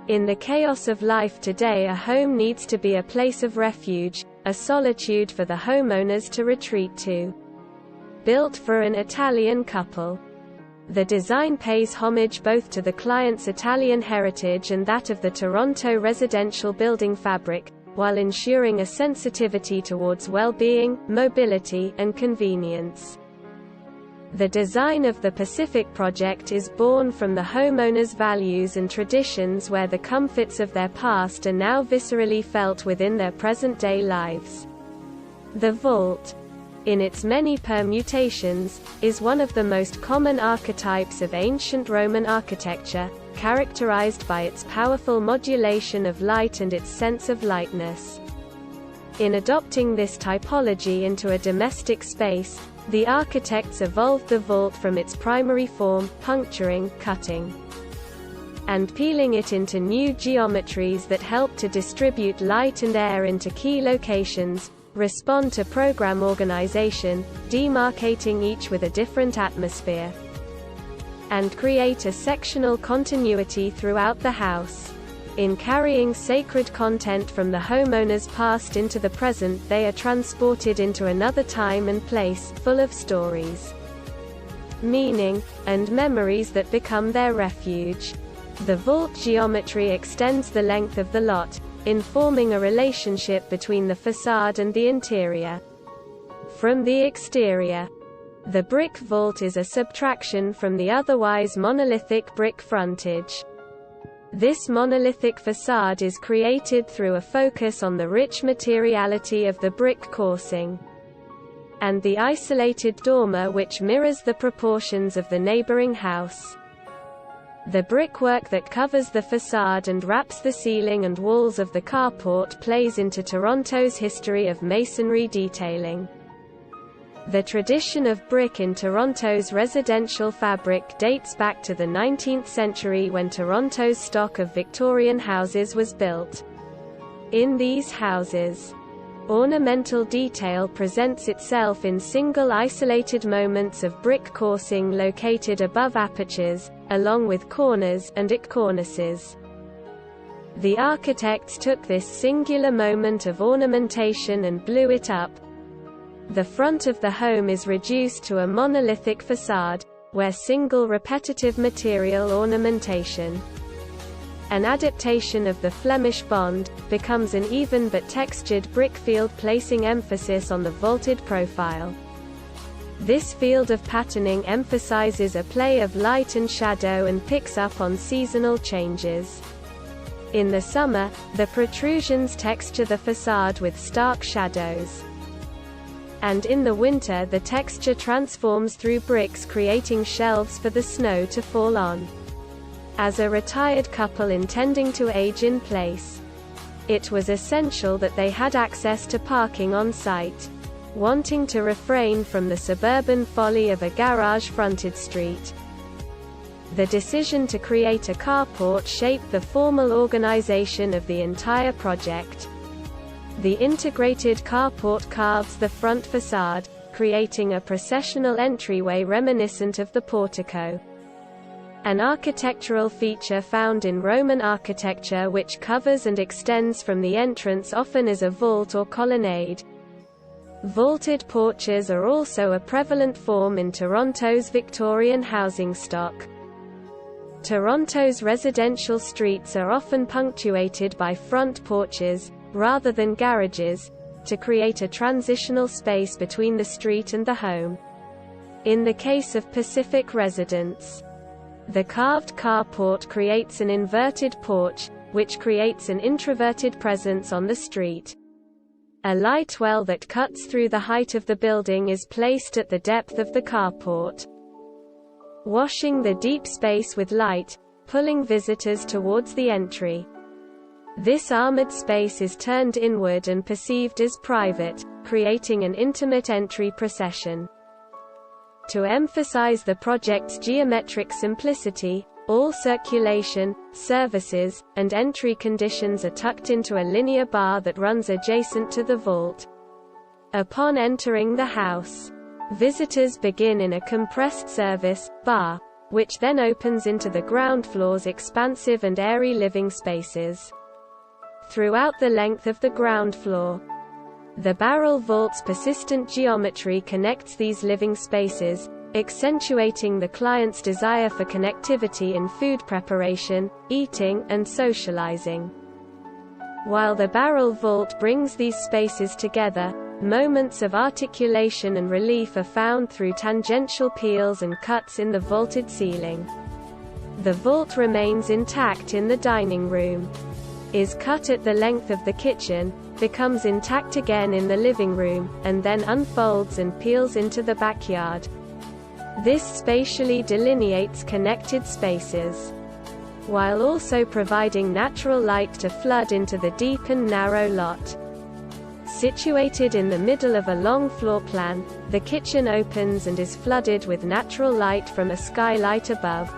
In the chaos of life today, a home needs to be a place of refuge, a solitude for the homeowners to retreat to. Built for an Italian couple. The design pays homage both to the client's Italian heritage and that of the Toronto residential building fabric, while ensuring a sensitivity towards well-being, mobility, and convenience. The design of the Pacific project is born from the homeowners' values and traditions, where the comforts of their past are now viscerally felt within their present-day lives. The vault, in its many permutations, is one of the most common archetypes of ancient Roman architecture, characterized by its powerful modulation of light and its sense of lightness. In adopting this typology into a domestic space, the architects evolved the vault from its primary form, puncturing, cutting, and peeling it into new geometries that help to distribute light and air into key locations, respond to program organization, demarcating each with a different atmosphere, and create a sectional continuity throughout the house. In carrying sacred content from the homeowner's past into the present, they are transported into another time and place, full of stories, meaning, and memories that become their refuge. The vault geometry extends the length of the lot, informing a relationship between the facade and the interior. From the exterior, the brick vault is a subtraction from the otherwise monolithic brick frontage. This monolithic facade is created through a focus on the rich materiality of the brick coursing, and the isolated dormer which mirrors the proportions of the neighboring house. The brickwork that covers the facade and wraps the ceiling and walls of the carport plays into Toronto's history of masonry detailing. The tradition of brick in Toronto's residential fabric dates back to the 19th century, when Toronto's stock of Victorian houses was built. In these houses, ornamental detail presents itself in single isolated moments of brick coursing located above apertures, along with corners and at cornices. The architects took this singular moment of ornamentation and blew it up. The front of the home is reduced to a monolithic facade, where single repetitive material ornamentation, an adaptation of the Flemish bond, becomes an even but textured brick field, placing emphasis on the vaulted profile. This field of patterning emphasizes a play of light and shadow and picks up on seasonal changes. In the summer, the protrusions texture the facade with stark shadows, and in the winter the texture transforms through bricks, creating shelves for the snow to fall on. As a retired couple intending to age in place, it was essential that they had access to parking on site. Wanting to refrain from the suburban folly of a garage-fronted street, the decision to create a carport shaped the formal organization of the entire project. The integrated carport carves the front facade, creating a processional entryway reminiscent of the portico, an architectural feature found in Roman architecture which covers and extends from the entrance, often as a vault or colonnade. Vaulted porches are also a prevalent form in Toronto's Victorian housing stock. Toronto's residential streets are often punctuated by front porches, rather than garages, to create a transitional space between the street and the home. In the case of Pacific residents, the carved carport creates an inverted porch, which creates an introverted presence on the street. A light well that cuts through the height of the building is placed at the depth of the carport, washing the deep space with light, pulling visitors towards the entry. This armored space is turned inward and perceived as private, creating an intimate entry procession. To emphasize the project's geometric simplicity, all circulation, services, and entry conditions are tucked into a linear bar that runs adjacent to the vault. Upon entering the house, visitors begin in a compressed service bar, which then opens into the ground floor's expansive and airy living spaces. Throughout the length of the ground floor, the barrel vault's persistent geometry connects these living spaces, accentuating the client's desire for connectivity in food preparation, eating, and socializing. While the barrel vault brings these spaces together, moments of articulation and relief are found through tangential peels and cuts in the vaulted ceiling. The vault remains intact in the dining room, is cut at the length of the kitchen, becomes intact again in the living room, and then unfolds and peels into the backyard. This spatially delineates connected spaces, while also providing natural light to flood into the deep and narrow lot. Situated in the middle of a long floor plan, the kitchen opens and is flooded with natural light from a skylight above.